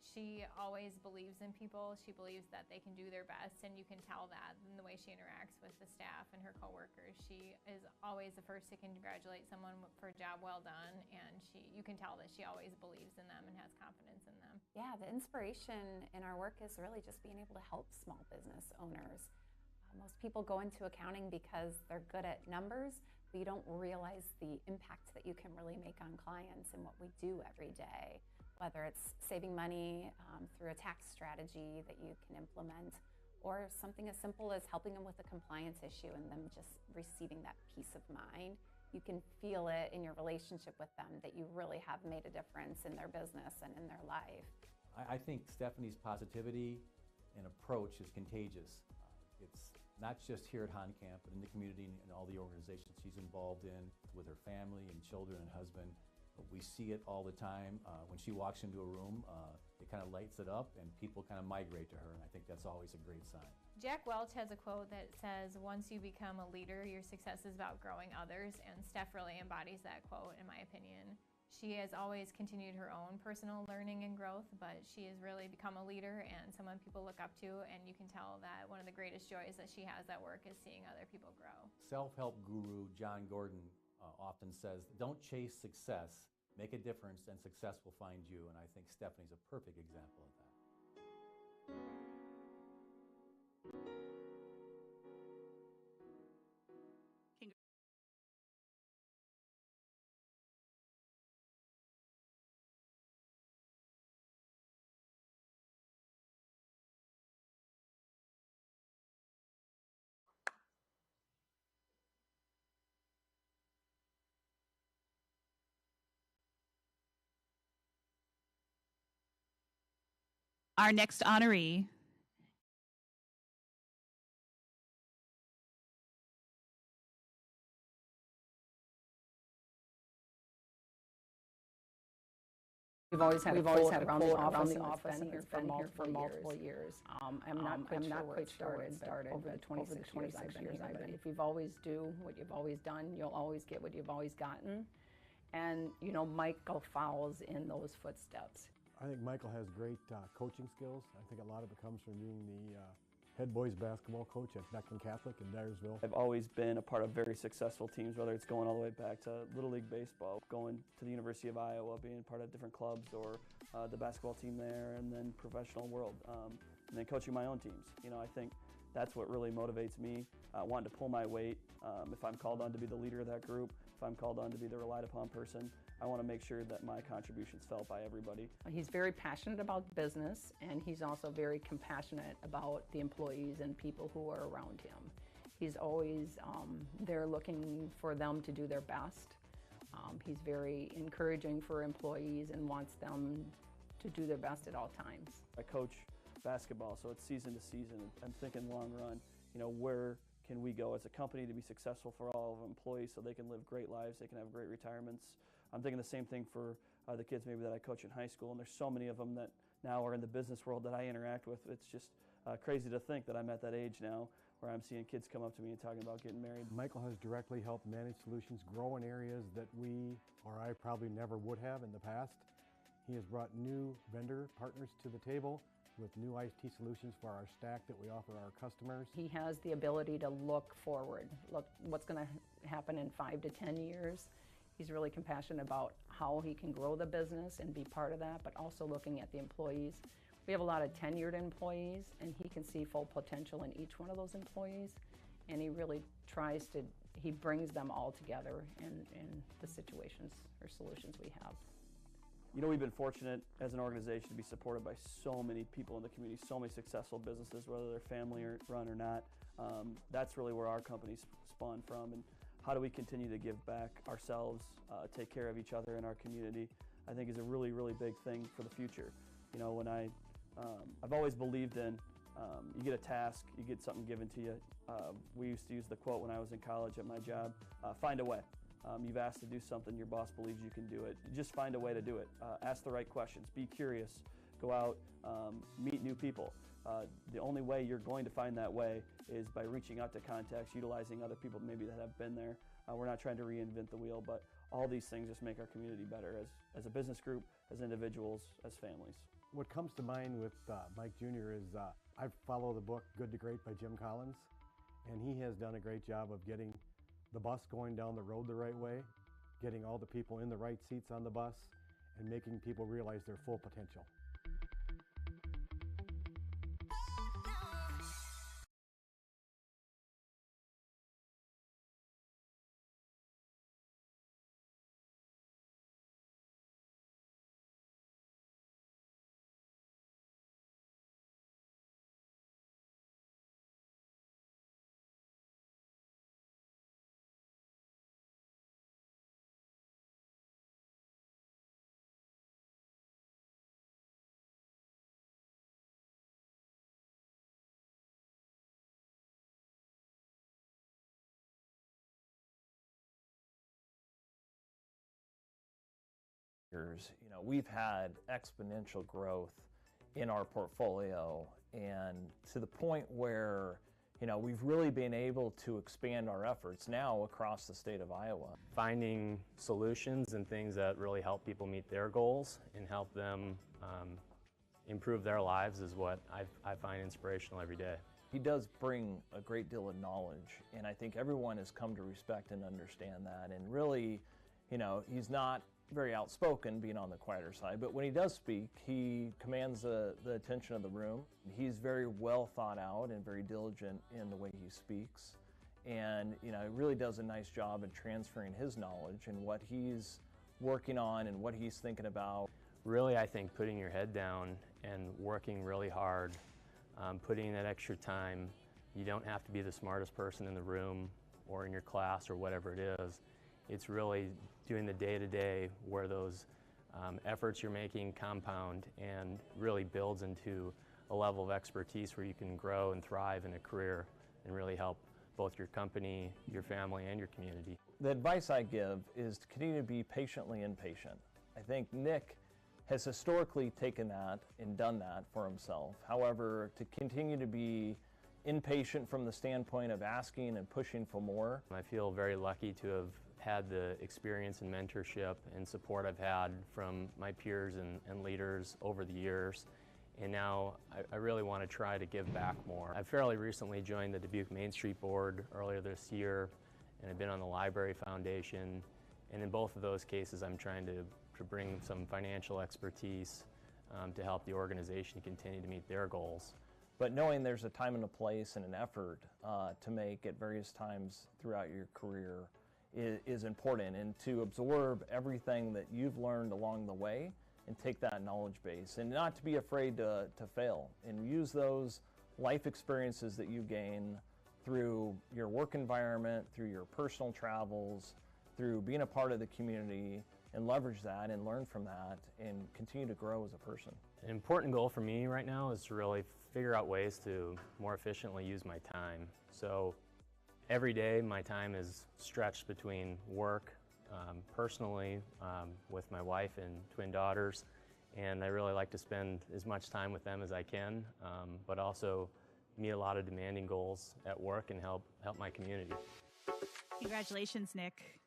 She always believes in people. She believes that they can do their best, and you can tell that in the way she interacts with the staff and her coworkers. She is always the first to congratulate someone for a job well done, and you can tell that she always believes in them and has confidence in them. Yeah, the inspiration in our work is really just being able to help small business owners. Most people go into accounting because they're good at numbers, but you don't realize the impact that you can really make on clients and what we do every day, whether it's saving money through a tax strategy that you can implement, or something as simple as helping them with a compliance issue and them just receiving that peace of mind. You can feel it in your relationship with them that you really have made a difference in their business and in their life. I think Stephanie's positivity and approach is contagious. It's not just here at HonCamp, but in the community and all the organizations she's involved in with her family and children and husband. We see it all the time. When she walks into a room, it kind of lights it up and people kind of migrate to her, and I think that's always a great sign. Jack Welch has a quote that says, "Once you become a leader, your success is about growing others," and Steph really embodies that quote, in my opinion. She has always continued her own personal learning and growth, but she has really become a leader and someone people look up to, and you can tell that one of the greatest joys that she has at work is seeing other people grow. Self-help guru John Gordon often says, don't chase success, make a difference, and success will find you, and I think Stephanie's a perfect example of that. Our next honoree We've always had a quote around the office, and it's been here for multiple years. I'm not quite sure where it started over the 26 years I've been here. But if you've always do what you've always done, you'll always get what you've always gotten. And, you know, Michael follows in those footsteps. I think Michael has great coaching skills. I think a lot of it comes from being the head boys basketball coach at Beckton Catholic in Dyersville. I've always been a part of very successful teams, whether it's going all the way back to Little League Baseball, going to the University of Iowa, being part of different clubs, or the basketball team there, and then professional world, and then coaching my own teams. You know, I think that's what really motivates me, wanting to pull my weight. If I'm called on to be the leader of that group, if I'm called on to be the relied upon person, I want to make sure that my contribution's felt by everybody. He's very passionate about business, and he's also very compassionate about the employees and people who are around him. He's always there looking for them to do their best. He's very encouraging for employees and wants them to do their best at all times. I coach basketball, so it's season to season. I'm thinking long run, you know, where can we go as a company to be successful for all of employees so they can live great lives, they can have great retirements. I'm thinking the same thing for the kids maybe that I coach in high school, and there's so many of them that now or in the business world that I interact with. It's just crazy to think that I'm at that age now where I'm seeing kids come up to me and talking about getting married. Michael has directly helped Managed Solutions grow in areas that we, or I probably never would have in the past. He has brought new vendor partners to the table with new IT solutions for our stack that we offer our customers. He has the ability to look forward, look what's going to happen in 5 to 10 years. He's really compassionate about how he can grow the business and be part of that, but also looking at the employees. We have a lot of tenured employees, and he can see full potential in each one of those employees, and he really tries to, he brings them all together in the situations or solutions we have. You know, we've been fortunate as an organization to be supported by so many people in the community, so many successful businesses, whether they're family or run or not. That's really where our company spawned from, and how do we continue to give back ourselves, take care of each other in our community, I think is a really, really big thing for the future. You know, when I've always believed in, you get a task, you get something given to you. We used to use the quote when I was in college at my job, find a way. You've asked to do something, your boss believes you can do it. Just find a way to do it. Ask the right questions, be curious, go out, meet new people. The only way you're going to find that way is by reaching out to contacts, utilizing other people maybe that have been there. We're not trying to reinvent the wheel, but all these things just make our community better as a business group, as individuals, as families. What comes to mind with Mike Jr. is I follow the book Good to Great by Jim Collins, and he has done a great job of getting the bus going down the road the right way, getting all the people in the right seats on the bus, and making people realize their full potential. You know, we've had exponential growth in our portfolio, and to the point where, you know, we've really been able to expand our efforts now across the state of Iowa. Finding solutions and things that really help people meet their goals and help them improve their lives is what I find inspirational every day. He does bring a great deal of knowledge, and I think everyone has come to respect and understand that. And really, you know, he's not very outspoken, being on the quieter side, but when he does speak, he commands the attention of the room. He's very well thought out and very diligent in the way he speaks, and you know, he really does a nice job in transferring his knowledge and what he's working on and what he's thinking about. Really, I think putting your head down and working really hard, putting in that extra time. You don't have to be the smartest person in the room or in your class or whatever it is. It's really doing the day-to-day where those efforts you're making compound and really builds into a level of expertise where you can grow and thrive in a career and really help both your company, your family, and your community. The advice I give is to continue to be patiently impatient. I think Nick has historically taken that and done that for himself. However, to continue to be impatient from the standpoint of asking and pushing for more. I feel very lucky to have had the experience and mentorship and support I've had from my peers and leaders over the years. And now I really want to try to give back more. I fairly recently joined the Dubuque Main Street Board earlier this year, and I've been on the Library Foundation. And in both of those cases, I'm trying to bring some financial expertise to help the organization continue to meet their goals. But knowing there's a time and a place and an effort to make at various times throughout your career is important, and to absorb everything that you've learned along the way and take that knowledge base, and not to be afraid to fail, and use those life experiences that you gain through your work environment, through your personal travels, through being a part of the community, and leverage that and learn from that and continue to grow as a person. An important goal for me right now is to really figure out ways to more efficiently use my time. So every day my time is stretched between work, personally with my wife and twin daughters, and I really like to spend as much time with them as I can, but also meet a lot of demanding goals at work and help my community. Congratulations, Nick.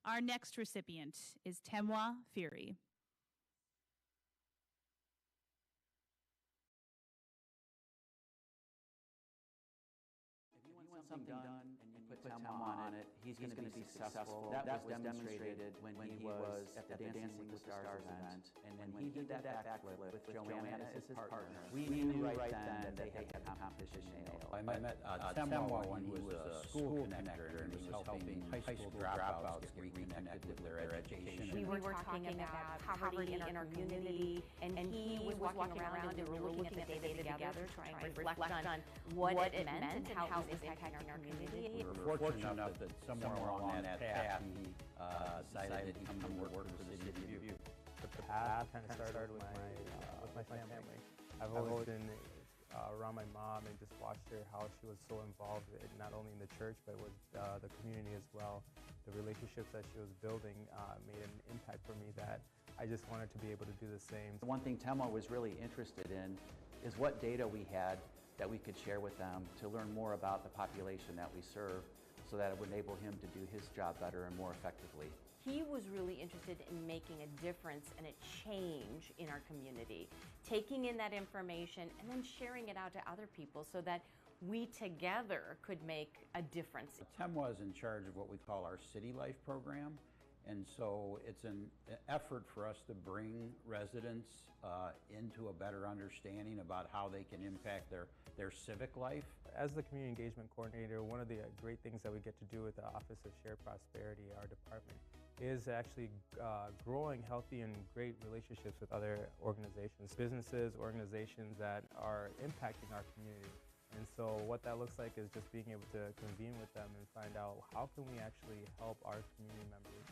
Our next recipient is Temwa Fury. Something done and you put Temwa on it, he's going to be successful. That was demonstrated when he was at the Dancing with the Stars event, and when he did that backflip with Joanna as his partner, we knew right then that they had the competition nailed. I met Temwa when he was a school connector and was helping high school dropouts get reconnected with their education. We were talking about poverty in our community, and he was walking around and we were looking at the data together, trying to reflect on what it meant and how it was impacting our community. We were fortunate enough that somewhere along that path he decided to come work for the city of Butte. The path kind of started with my family. I've always been around my mom and just watched her, how she was so involved not only in the church but with the community as well. The relationships that she was building made an impact for me that I just wanted to be able to do the same. One thing Temwa was really interested in is what data we had that we could share with them to learn more about the population that we serve so that it would enable him to do his job better and more effectively. He was really interested in making a difference and a change in our community, taking in that information and then sharing it out to other people so that we together could make a difference. Temwa is in charge of what we call our City Life program, and so it's an effort for us to bring residents into a better understanding about how they can impact their civic life. As the community engagement coordinator, one of the great things that we get to do with the Office of Shared Prosperity, our department, is actually growing healthy and great relationships with other organizations, businesses, organizations that are impacting our community. And so what that looks like is just being able to convene with them and find out how can we actually help our community members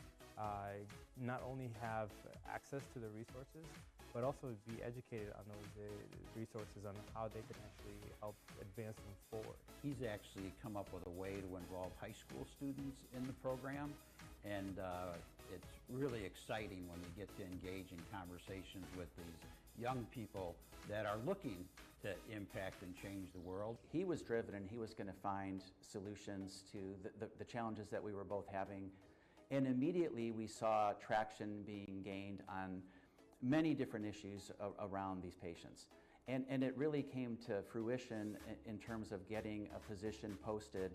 not only have access to the resources, but also be educated on those resources on how they can actually help advance them forward. He's actually come up with a way to involve high school students in the program, and it's really exciting when we get to engage in conversations with these young people that are looking to impact and change the world. He was driven and he was going to find solutions to the challenges that we were both having. And immediately we saw traction being gained on many different issues around these patients. And it really came to fruition in terms of getting a position posted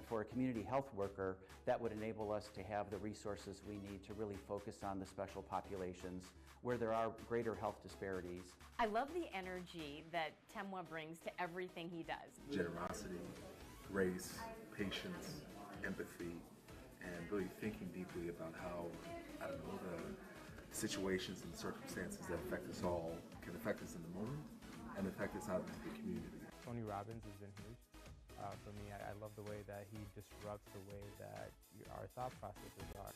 for a community health worker that would enable us to have the resources we need to really focus on the special populations where there are greater health disparities. I love the energy that Temwa brings to everything he does. Generosity, grace, patience, empathy, and really thinking deeply about how, the situations and circumstances that affect us all can affect us in the moment and affect us out into the community. Tony Robbins has been huge. For me, I love the way that he disrupts the way that our thought processes are.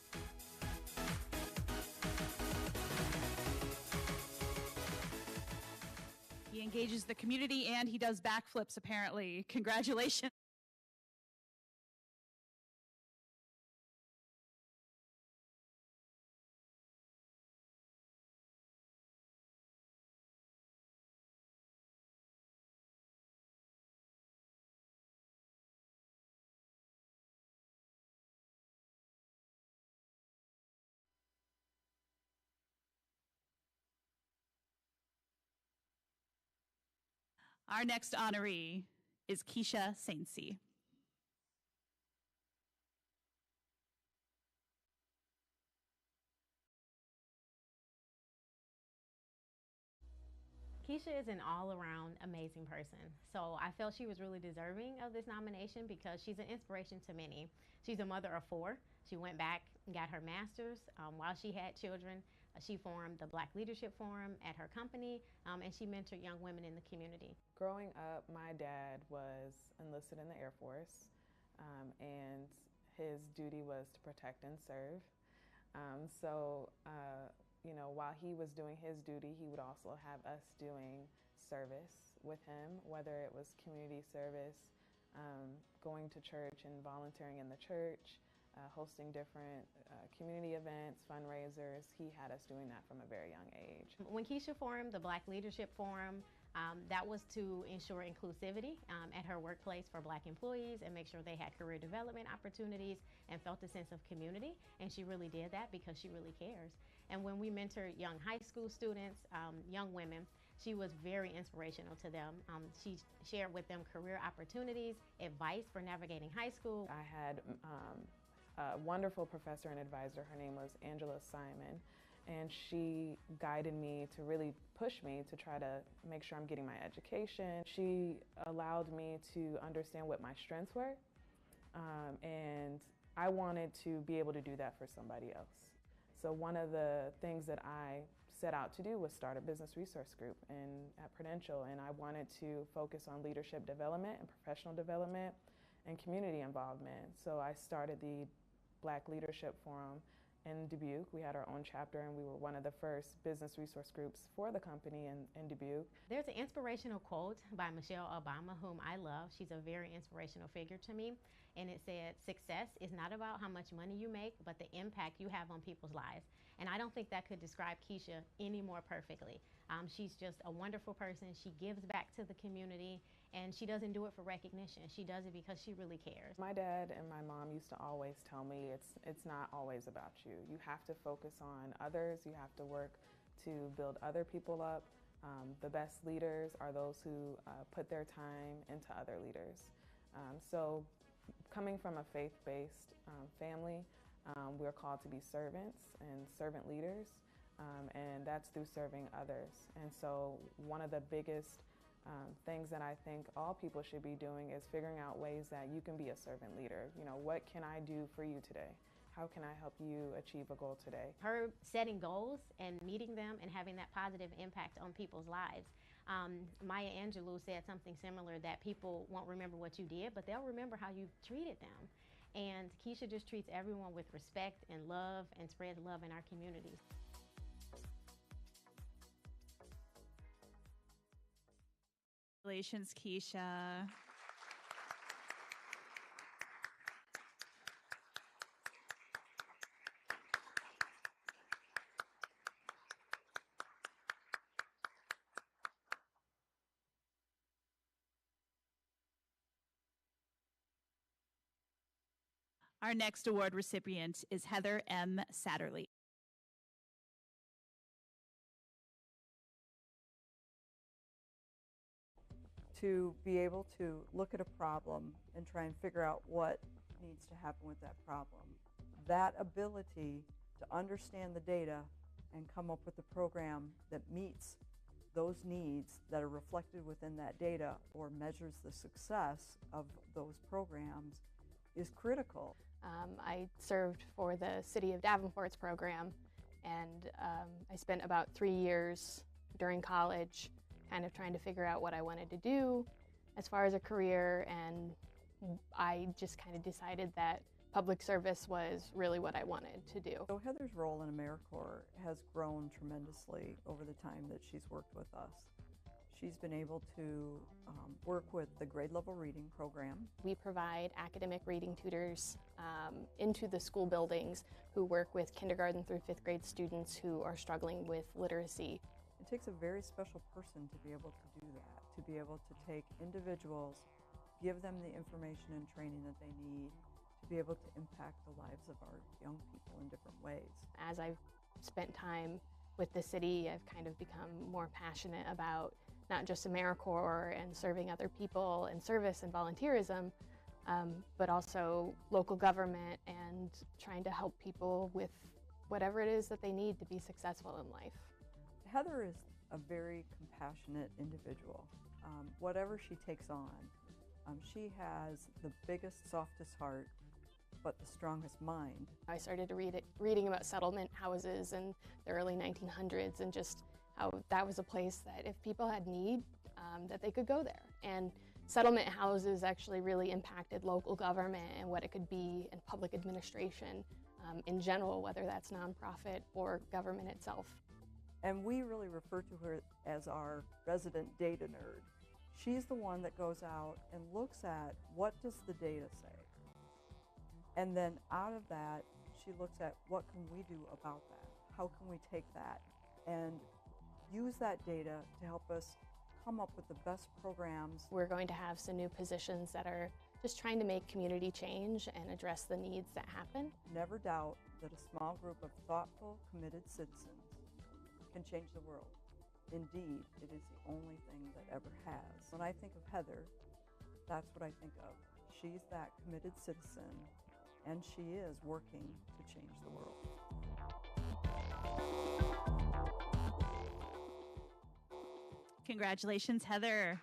He engages the community and he does backflips, apparently. Congratulations. Our next honoree is Keisha Saincy. Keisha is an all-around amazing person. So I felt she was really deserving of this nomination because she's an inspiration to many. She's a mother of 4. She went back and got her master's while she had children. She formed the Black Leadership Forum at her company, and she mentored young women in the community. Growing up, my dad was enlisted in the Air Force, and his duty was to protect and serve. You know, while he was doing his duty, he would also have us doing service with him, whether it was community service, going to church and volunteering in the church, hosting different community events, fundraisers. He had us doing that from a very young age. When Keisha formed the Black Leadership Forum, that was to ensure inclusivity at her workplace for Black employees and make sure they had career development opportunities and felt a sense of community. And she really did that because she really cares. And when we mentored young high school students, young women, she was very inspirational to them. She shared with them career opportunities, advice for navigating high school. I had a wonderful professor and advisor. Her name was Angela Simon, and she guided me to really push me to try to make sure I'm getting my education. She allowed me to understand what my strengths were, and I wanted to be able to do that for somebody else. So one of the things that I set out to do was start a business resource group at Prudential, and I wanted to focus on leadership development and professional development and community involvement. So I started the Black Leadership Forum in Dubuque. We had our own chapter, and we were one of the first business resource groups for the company in Dubuque. There's an inspirational quote by Michelle Obama, whom I love. She's a very inspirational figure to me. And it said, "Success is not about how much money you make, but the impact you have on people's lives." And I don't think that could describe Keisha any more perfectly. She's just a wonderful person. She gives back to the community, and she doesn't do it for recognition. She does it because she really cares. My dad and my mom used to always tell me it's not always about you. You have to focus on others. You have to work to build other people up. The best leaders are those who put their time into other leaders. So coming from a faith-based family, we're called to be servants and servant leaders, and that's through serving others. And so one of the biggest things that I think all people should be doing is figuring out ways that you can be a servant leader. You know, what can I do for you today? How can I help you achieve a goal today? Her setting goals and meeting them and having that positive impact on people's lives. Maya Angelou said something similar, that people won't remember what you did, but they'll remember how you treated them. And Keisha just treats everyone with respect and love and spreads love in our communities. Congratulations, Keisha. Our next award recipient is Heather M. Satterley. To be able to look at a problem and try and figure out what needs to happen with that problem. That ability to understand the data and come up with a program that meets those needs that are reflected within that data or measures the success of those programs is critical. I served for the City of Davenport's program, and I spent about 3 years during college kind of trying to figure out what I wanted to do as far as a career, and I just kind of decided that public service was really what I wanted to do. So Heather's role in AmeriCorps has grown tremendously over the time that she's worked with us. She's been able to work with the grade level reading program. We provide academic reading tutors into the school buildings who work with kindergarten through 5th grade students who are struggling with literacy. It takes a very special person to be able to do that, to be able to take individuals, give them the information and training that they need, to be able to impact the lives of our young people in different ways. As I've spent time with the city, I've kind of become more passionate about not just AmeriCorps and serving other people and service and volunteerism, but also local government and trying to help people with whatever it is that they need to be successful in life. Heather is a very compassionate individual. Whatever she takes on, she has the biggest, softest heart, but the strongest mind. I started reading about settlement houses in the early 1900s and just how that was a place that if people had need, that they could go there. And Settlement houses actually really impacted local government and what it could be in public administration in general, whether that's nonprofit or government itself. And we really refer to her as our resident data nerd. She's the one that goes out and looks at what does the data say. And then out of that, she looks at what can we do about that? How can we take that and use that data to help us come up with the best programs. We're going to have some new positions that are just trying to make community change and address the needs that happen. Never doubt that a small group of thoughtful, committed citizens can change the world. Indeed, it is the only thing that ever has. When I think of Heather, that's what I think of. She's that committed citizen, and she is working to change the world. Congratulations, Heather.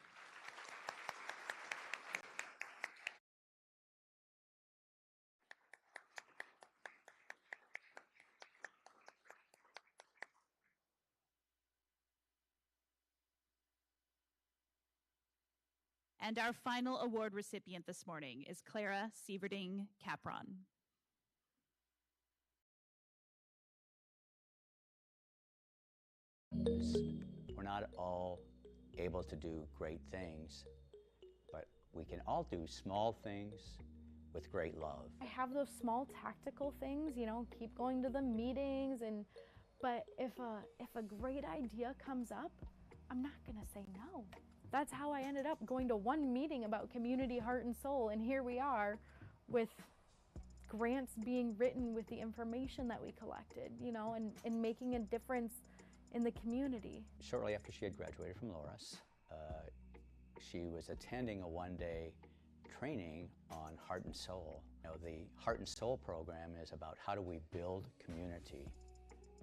And our final award recipient this morning is Clara Sieverding Capron. We're not all able to do great things, but we can all do small things with great love. I have those small tactical things, you know, keep going to the meetings, but if a great idea comes up, I'm not gonna say no. That's how I ended up going to one meeting about community heart and soul, and here we are with grants being written with the information that we collected, you know, and making a difference in the community. Shortly after she had graduated from Loras, she was attending a one-day training on heart and soul. You know, the Heart and Soul program is about how do we build community,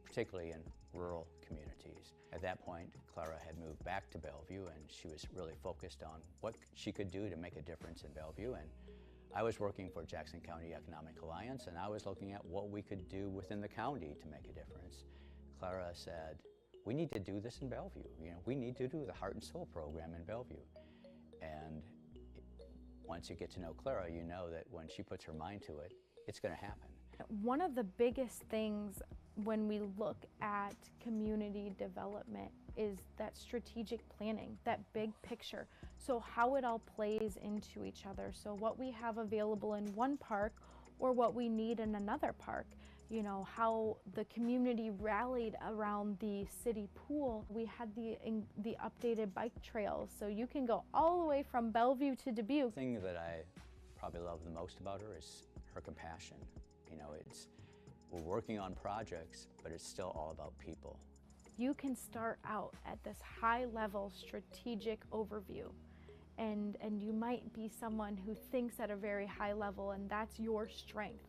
particularly in rural communities. At that point, Clara had moved back to Bellevue, and she was really focused on what she could do to make a difference in Bellevue. And I was working for Jackson County Economic Alliance, and I was looking at what we could do within the county to make a difference. Clara said, we need to do this in Bellevue. You know, we need to do the Heart and Soul program in Bellevue. And once you get to know Clara, you know that when she puts her mind to it, it's going to happen. One of the biggest things when we look at community development is that strategic planning, that big picture. So how it all plays into each other. So what we have available in one park or what we need in another park. You know, how the community rallied around the city pool. We had the updated bike trails, so you can go all the way from Bellevue to Dubuque. The thing that I probably love the most about her is her compassion. You know, we're working on projects, but it's still all about people. You can start out at this high-level strategic overview, and you might be someone who thinks at a very high level, and that's your strength.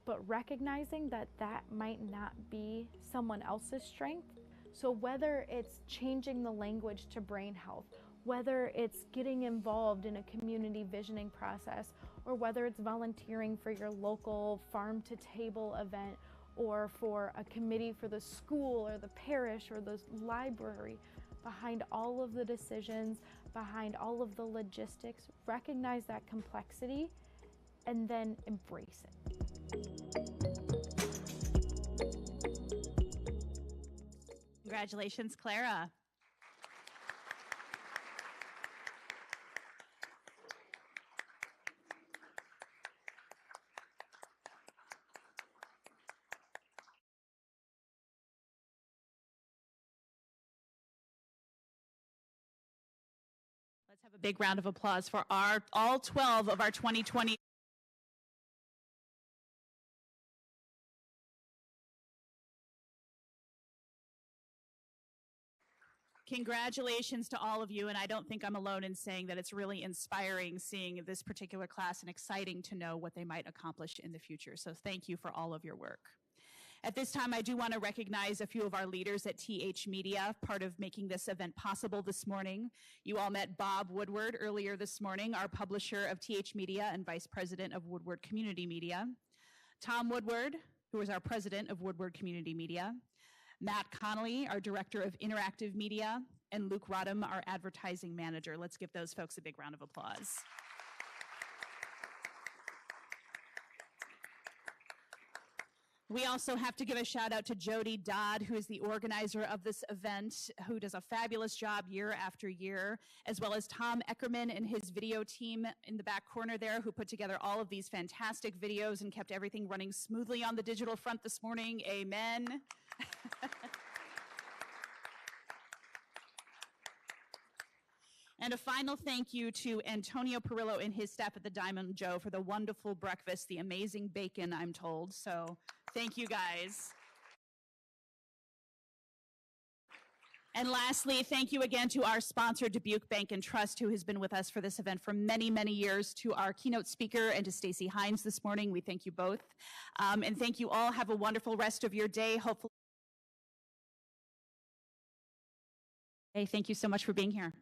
But recognizing that that might not be someone else's strength. So whether it's changing the language to brain health, whether it's getting involved in a community visioning process, or whether it's volunteering for your local farm-to-table event, or for a committee for the school or the parish or the library, behind all of the decisions, behind all of the logistics, recognize that complexity and then embrace it. Congratulations, Clara. Let's have a big round of applause for all 12 of our 2020. Congratulations to all of you, and I don't think I'm alone in saying that it's really inspiring seeing this particular class and exciting to know what they might accomplish in the future. So thank you for all of your work. At this time, I do want to recognize a few of our leaders at TH Media, part of making this event possible this morning. You all met Bob Woodward earlier this morning, our publisher of TH Media and Vice President of Woodward Community Media. Tom Woodward, who is our President of Woodward Community Media. Matt Connolly, our Director of Interactive Media. and Luke Rodham, our advertising manager. Let's give those folks a big round of applause. We also have to give a shout out to Jody Dodd, who is the organizer of this event, who does a fabulous job year after year, as well as Tom Eckerman and his video team in the back corner there, who put together all of these fantastic videos and kept everything running smoothly on the digital front this morning. Amen. And a final thank you to Antonio Perillo and his staff at the Diamond Joe for the wonderful breakfast, the amazing bacon, I'm told. So thank you, guys. And lastly, thank you again to our sponsor, Dubuque Bank and Trust, who has been with us for this event for many, many years, to our keynote speaker and to Stacy Hines this morning. We thank you both. And thank you all. Have a wonderful rest of your day. Hopefully. Hey, thank you so much for being here.